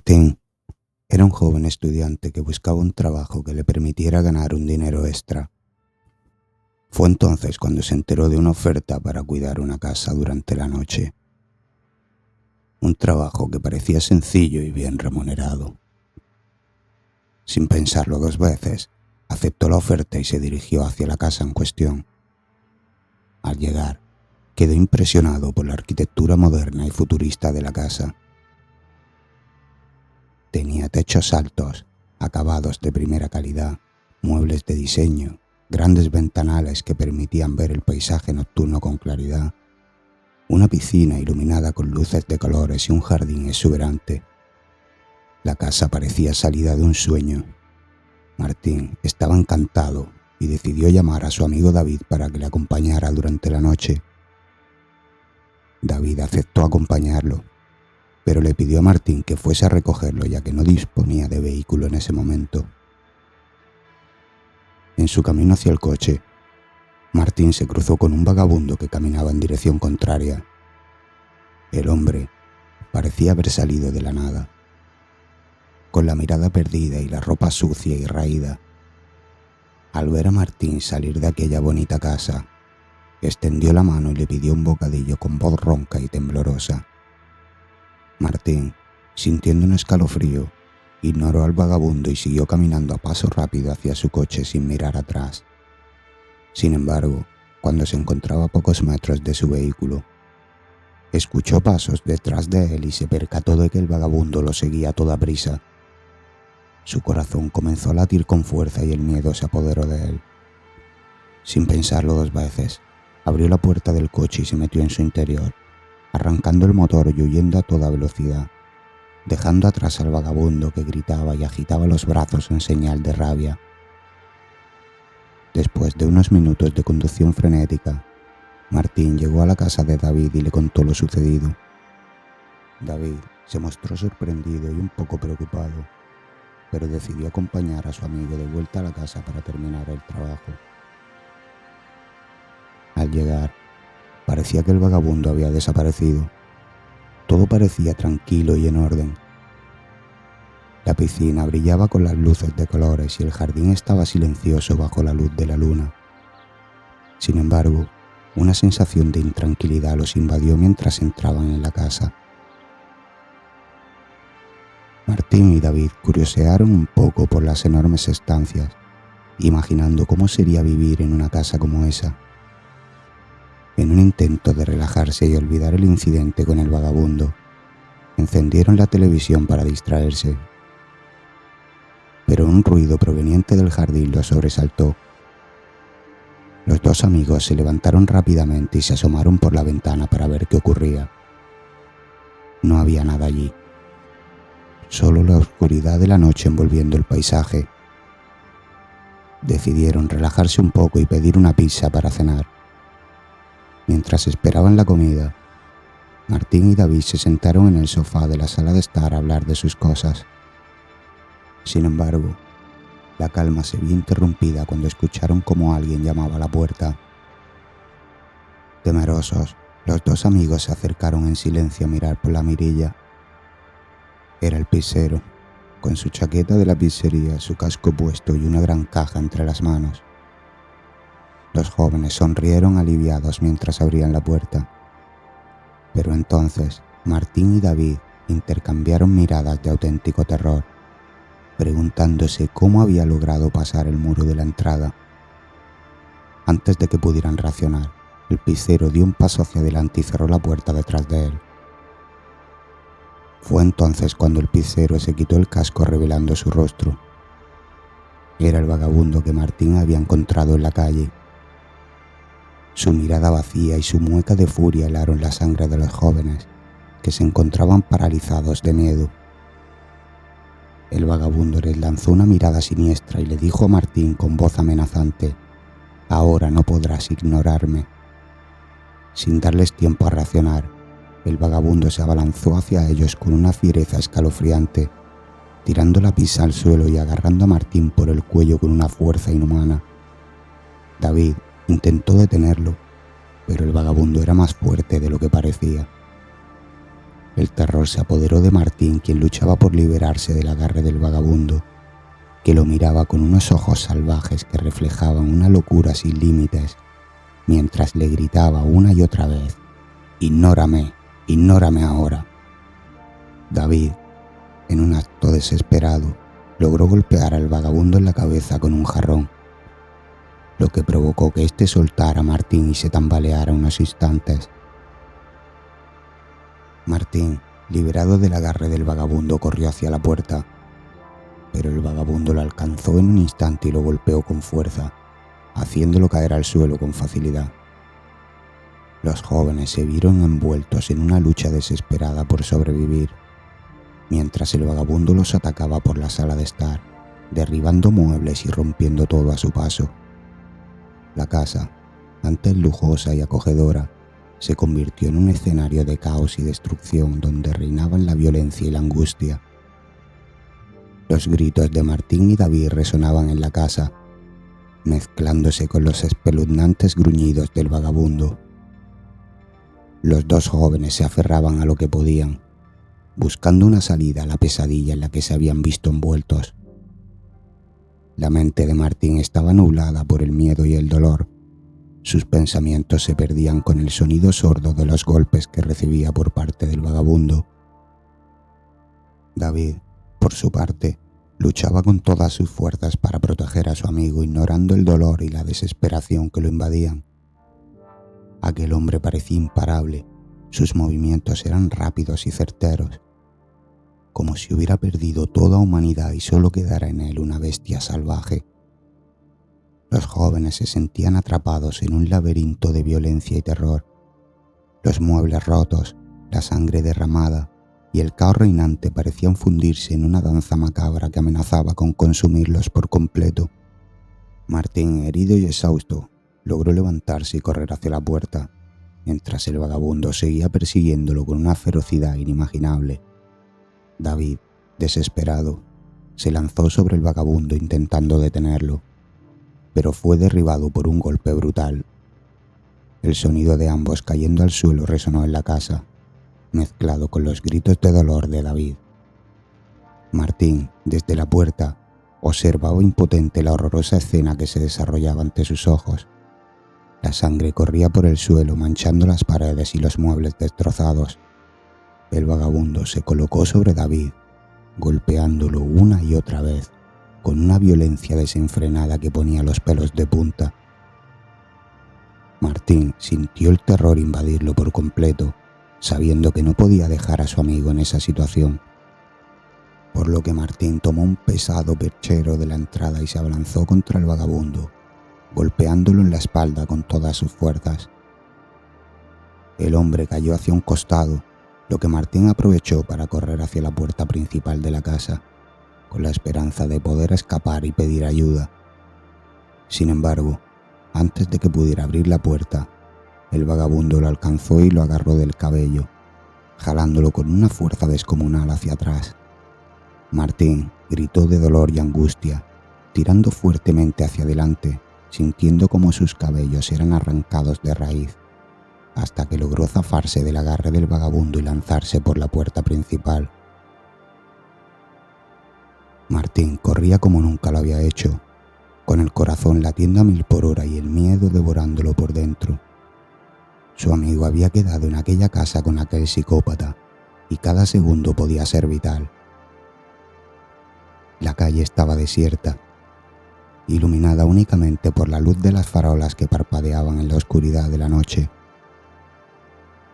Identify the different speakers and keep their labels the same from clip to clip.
Speaker 1: Martín era un joven estudiante que buscaba un trabajo que le permitiera ganar un dinero extra. Fue entonces cuando se enteró de una oferta para cuidar una casa durante la noche. Un trabajo que parecía sencillo y bien remunerado. Sin pensarlo dos veces, aceptó la oferta y se dirigió hacia la casa en cuestión. Al llegar, quedó impresionado por la arquitectura moderna y futurista de la casa. Tenía techos altos, acabados de primera calidad, muebles de diseño, grandes ventanales que permitían ver el paisaje nocturno con claridad, una piscina iluminada con luces de colores y un jardín exuberante. La casa parecía salida de un sueño. Martín estaba encantado y decidió llamar a su amigo David para que le acompañara durante la noche. David aceptó acompañarlo, pero le pidió a Martín que fuese a recogerlo ya que no disponía de vehículo en ese momento. En su camino hacia el coche, Martín se cruzó con un vagabundo que caminaba en dirección contraria. El hombre parecía haber salido de la nada, con la mirada perdida y la ropa sucia y raída. Al ver a Martín salir de aquella bonita casa, extendió la mano y le pidió un bocadillo con voz ronca y temblorosa. Martín, sintiendo un escalofrío, ignoró al vagabundo y siguió caminando a paso rápido hacia su coche sin mirar atrás. Sin embargo, cuando se encontraba a pocos metros de su vehículo, escuchó pasos detrás de él y se percató de que el vagabundo lo seguía a toda prisa. Su corazón comenzó a latir con fuerza y el miedo se apoderó de él. Sin pensarlo dos veces, abrió la puerta del coche y se metió en su interior, arrancando el motor y huyendo a toda velocidad, dejando atrás al vagabundo que gritaba y agitaba los brazos en señal de rabia. Después de unos minutos de conducción frenética, Martín llegó a la casa de David y le contó lo sucedido. David se mostró sorprendido y un poco preocupado, pero decidió acompañar a su amigo de vuelta a la casa para terminar el trabajo. Al llegar, parecía que el vagabundo había desaparecido. Todo parecía tranquilo y en orden. La piscina brillaba con las luces de colores y el jardín estaba silencioso bajo la luz de la luna. Sin embargo, una sensación de intranquilidad los invadió mientras entraban en la casa. Martín y David curiosearon un poco por las enormes estancias, imaginando cómo sería vivir en una casa como esa. En un intento de relajarse y olvidar el incidente con el vagabundo, encendieron la televisión para distraerse. Pero un ruido proveniente del jardín los sobresaltó. Los dos amigos se levantaron rápidamente y se asomaron por la ventana para ver qué ocurría. No había nada allí, solo la oscuridad de la noche envolviendo el paisaje. Decidieron relajarse un poco y pedir una pizza para cenar. Mientras esperaban la comida, Martín y David se sentaron en el sofá de la sala de estar a hablar de sus cosas. Sin embargo, la calma se vio interrumpida cuando escucharon cómo alguien llamaba a la puerta. Temerosos, los dos amigos se acercaron en silencio a mirar por la mirilla. Era el pizzero, con su chaqueta de la pizzería, su casco puesto y una gran caja entre las manos. Los jóvenes sonrieron aliviados mientras abrían la puerta. Pero entonces, Martín y David intercambiaron miradas de auténtico terror, preguntándose cómo había logrado pasar el muro de la entrada. Antes de que pudieran reaccionar, el pizzero dio un paso hacia adelante y cerró la puerta detrás de él. Fue entonces cuando el pizzero se quitó el casco revelando su rostro. Era el vagabundo que Martín había encontrado en la calle. Su mirada vacía y su mueca de furia helaron la sangre de los jóvenes, que se encontraban paralizados de miedo. El vagabundo les lanzó una mirada siniestra y le dijo a Martín con voz amenazante: «Ahora no podrás ignorarme». Sin darles tiempo a reaccionar, el vagabundo se abalanzó hacia ellos con una fiereza escalofriante, tirando la pizza al suelo y agarrando a Martín por el cuello con una fuerza inhumana. David intentó detenerlo, pero el vagabundo era más fuerte de lo que parecía. El terror se apoderó de Martín, quien luchaba por liberarse del agarre del vagabundo, que lo miraba con unos ojos salvajes que reflejaban una locura sin límites, mientras le gritaba una y otra vez: «Ignórame, ignórame ahora». David, en un acto desesperado, logró golpear al vagabundo en la cabeza con un jarrón, lo que provocó que éste soltara a Martín y se tambaleara unos instantes. Martín, liberado del agarre del vagabundo, corrió hacia la puerta, pero el vagabundo lo alcanzó en un instante y lo golpeó con fuerza, haciéndolo caer al suelo con facilidad. Los jóvenes se vieron envueltos en una lucha desesperada por sobrevivir, mientras el vagabundo los atacaba por la sala de estar, derribando muebles y rompiendo todo a su paso. La casa, antes lujosa y acogedora, se convirtió en un escenario de caos y destrucción donde reinaban la violencia y la angustia. Los gritos de Martín y David resonaban en la casa, mezclándose con los espeluznantes gruñidos del vagabundo. Los dos jóvenes se aferraban a lo que podían, buscando una salida a la pesadilla en la que se habían visto envueltos. La mente de Martín estaba nublada por el miedo y el dolor. Sus pensamientos se perdían con el sonido sordo de los golpes que recibía por parte del vagabundo. David, por su parte, luchaba con todas sus fuerzas para proteger a su amigo, ignorando el dolor y la desesperación que lo invadían. Aquel hombre parecía imparable. Sus movimientos eran rápidos y certeros, como si hubiera perdido toda humanidad y solo quedara en él una bestia salvaje. Los jóvenes se sentían atrapados en un laberinto de violencia y terror. Los muebles rotos, la sangre derramada y el caos reinante parecían fundirse en una danza macabra que amenazaba con consumirlos por completo. Martín, herido y exhausto, logró levantarse y correr hacia la puerta, mientras el vagabundo seguía persiguiéndolo con una ferocidad inimaginable. David, desesperado, se lanzó sobre el vagabundo intentando detenerlo, pero fue derribado por un golpe brutal. El sonido de ambos cayendo al suelo resonó en la casa, mezclado con los gritos de dolor de David. Martín, desde la puerta, observaba impotente la horrorosa escena que se desarrollaba ante sus ojos. La sangre corría por el suelo, manchando las paredes y los muebles destrozados. El vagabundo se colocó sobre David, golpeándolo una y otra vez, con una violencia desenfrenada que ponía los pelos de punta. Martín sintió el terror invadirlo por completo, sabiendo que no podía dejar a su amigo en esa situación, por lo que Martín tomó un pesado perchero de la entrada y se abalanzó contra el vagabundo, golpeándolo en la espalda con todas sus fuerzas. El hombre cayó hacia un costado, lo que Martín aprovechó para correr hacia la puerta principal de la casa, con la esperanza de poder escapar y pedir ayuda. Sin embargo, antes de que pudiera abrir la puerta, el vagabundo lo alcanzó y lo agarró del cabello, jalándolo con una fuerza descomunal hacia atrás. Martín gritó de dolor y angustia, tirando fuertemente hacia adelante, sintiendo como sus cabellos eran arrancados de raíz, hasta que logró zafarse del agarre del vagabundo y lanzarse por la puerta principal. Martín corría como nunca lo había hecho, con el corazón latiendo a 1000 por hora y el miedo devorándolo por dentro. Su amigo había quedado en aquella casa con aquel psicópata, y cada segundo podía ser vital. La calle estaba desierta, iluminada únicamente por la luz de las farolas que parpadeaban en la oscuridad de la noche.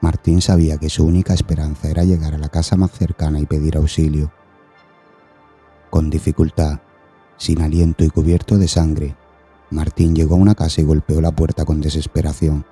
Speaker 1: Martín sabía que su única esperanza era llegar a la casa más cercana y pedir auxilio. Con dificultad, sin aliento y cubierto de sangre, Martín llegó a una casa y golpeó la puerta con desesperación.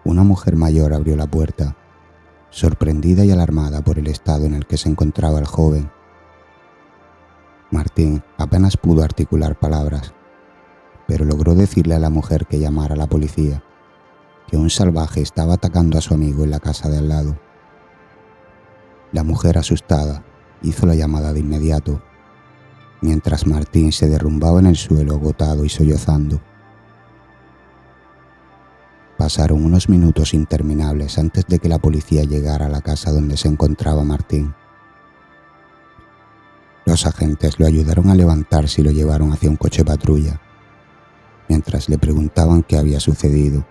Speaker 1: Una mujer mayor abrió la puerta, sorprendida y alarmada por el estado en el que se encontraba el joven. Martín apenas pudo articular palabras, pero logró decirle a la mujer que llamara a la policía, que un salvaje estaba atacando a su amigo en la casa de al lado. La mujer, asustada, hizo la llamada de inmediato, mientras Martín se derrumbaba en el suelo agotado y sollozando. Pasaron unos minutos interminables antes de que la policía llegara a la casa donde se encontraba Martín. Los agentes lo ayudaron a levantarse y lo llevaron hacia un coche patrulla, mientras le preguntaban qué había sucedido.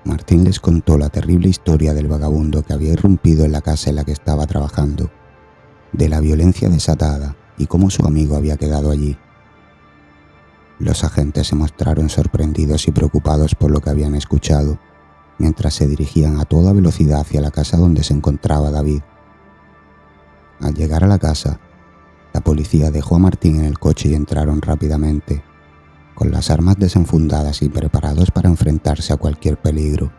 Speaker 1: Martín les contó la terrible historia del vagabundo que había irrumpido en la casa en la que estaba trabajando, de la violencia desatada y cómo su amigo había quedado allí. Los agentes se mostraron sorprendidos y preocupados por lo que habían escuchado, mientras se dirigían a toda velocidad hacia la casa donde se encontraba David. Al llegar a la casa, la policía dejó a Martín en el coche y entraron rápidamente, con las armas desenfundadas y preparados para enfrentarse a cualquier peligro.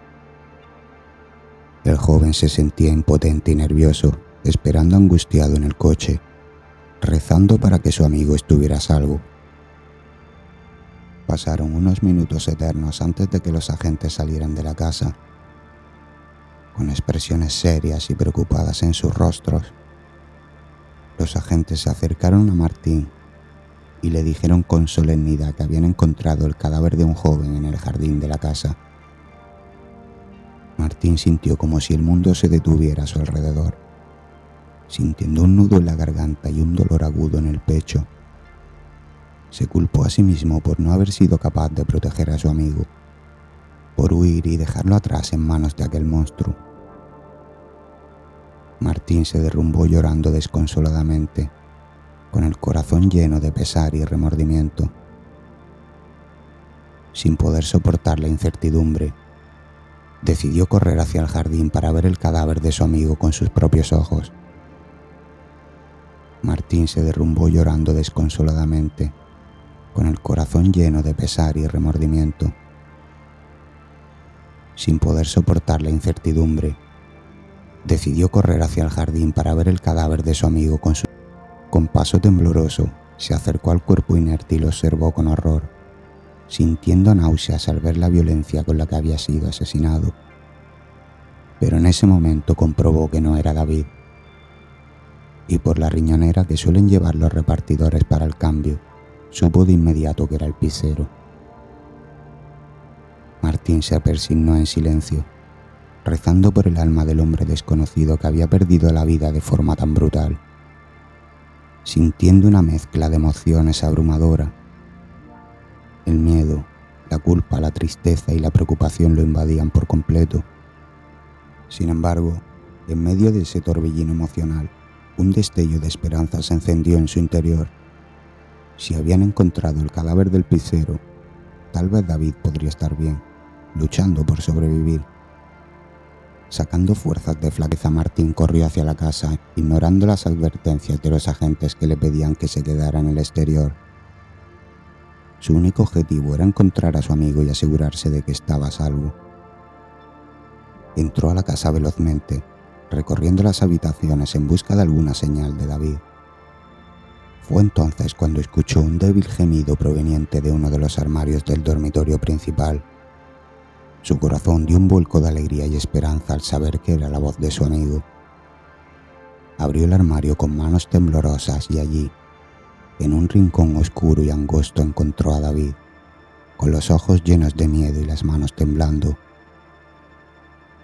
Speaker 1: El joven se sentía impotente y nervioso, esperando angustiado en el coche, rezando para que su amigo estuviera a salvo. Pasaron unos minutos eternos antes de que los agentes salieran de la casa. Con expresiones serias y preocupadas en sus rostros, los agentes se acercaron a Martín y le dijeron con solemnidad que habían encontrado el cadáver de un joven en el jardín de la casa. Martín sintió como si el mundo se detuviera a su alrededor, sintiendo un nudo en la garganta y un dolor agudo en el pecho. Se culpó a sí mismo por no haber sido capaz de proteger a su amigo, por huir y dejarlo atrás en manos de aquel monstruo. Martín se derrumbó llorando desconsoladamente, con el corazón lleno de pesar y remordimiento. Sin poder soportar la incertidumbre, decidió correr hacia el jardín para ver el cadáver de su amigo con sus propios ojos. Martín se derrumbó llorando desconsoladamente, con el corazón lleno de pesar y remordimiento. Sin poder soportar la incertidumbre, decidió correr hacia el jardín para ver el cadáver de su amigo con paso tembloroso. Se acercó al cuerpo inerte y lo observó con horror, sintiendo náuseas al ver la violencia con la que había sido asesinado. Pero en ese momento comprobó que no era David, y por la riñonera que suelen llevar los repartidores para el cambio, supo de inmediato que era el pisero. Martín se persignó en silencio, rezando por el alma del hombre desconocido que había perdido la vida de forma tan brutal, sintiendo una mezcla de emociones abrumadora. El miedo, la culpa, la tristeza y la preocupación lo invadían por completo. Sin embargo, en medio de ese torbellino emocional, un destello de esperanza se encendió en su interior. Si habían encontrado el cadáver del pisero, tal vez David podría estar bien, luchando por sobrevivir. Sacando fuerzas de flaqueza, Martín corrió hacia la casa, ignorando las advertencias de los agentes que le pedían que se quedara en el exterior. Su único objetivo era encontrar a su amigo y asegurarse de que estaba a salvo. Entró a la casa velozmente, recorriendo las habitaciones en busca de alguna señal de David. Fue entonces cuando escuchó un débil gemido proveniente de uno de los armarios del dormitorio principal. Su corazón dio un vuelco de alegría y esperanza al saber que era la voz de su amigo. Abrió el armario con manos temblorosas y allí, en un rincón oscuro y angosto, encontró a David, con los ojos llenos de miedo y las manos temblando.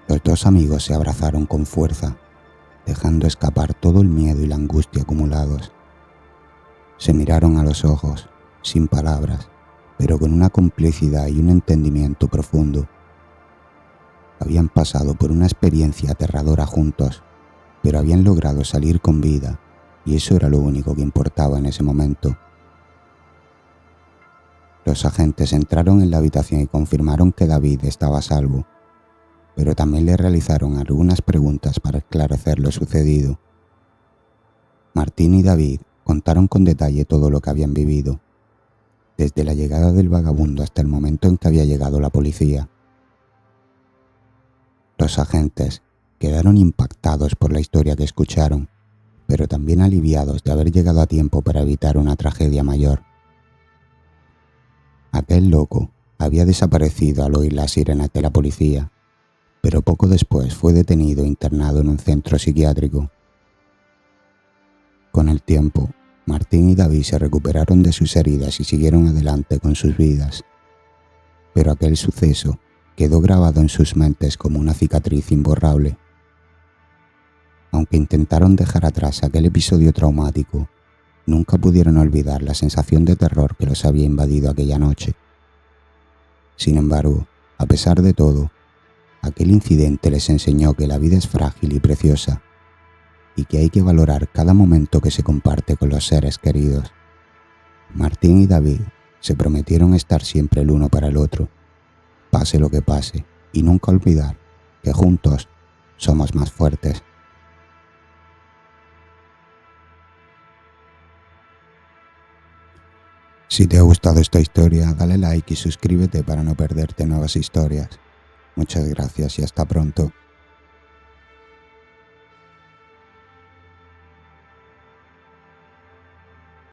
Speaker 1: Los dos amigos se abrazaron con fuerza, dejando escapar todo el miedo y la angustia acumulados. Se miraron a los ojos, sin palabras, pero con una complicidad y un entendimiento profundo. Habían pasado por una experiencia aterradora juntos, pero habían logrado salir con vida, y eso era lo único que importaba en ese momento. Los agentes entraron en la habitación y confirmaron que David estaba a salvo, pero también le realizaron algunas preguntas para esclarecer lo sucedido. Martín y David contaron con detalle todo lo que habían vivido, desde la llegada del vagabundo hasta el momento en que había llegado la policía. Los agentes quedaron impactados por la historia que escucharon, pero también aliviados de haber llegado a tiempo para evitar una tragedia mayor. Aquel loco había desaparecido al oír las sirenas de la policía, pero poco después fue detenido e internado en un centro psiquiátrico. Con el tiempo, Martín y David se recuperaron de sus heridas y siguieron adelante con sus vidas. Pero aquel suceso quedó grabado en sus mentes como una cicatriz imborrable. Aunque intentaron dejar atrás aquel episodio traumático, nunca pudieron olvidar la sensación de terror que los había invadido aquella noche. Sin embargo, a pesar de todo, aquel incidente les enseñó que la vida es frágil y preciosa, y que hay que valorar cada momento que se comparte con los seres queridos. Martín y David se prometieron estar siempre el uno para el otro, pase lo que pase, y nunca olvidar que juntos somos más fuertes. Si te ha gustado esta historia, dale like y suscríbete para no perderte nuevas historias. Muchas gracias y hasta pronto.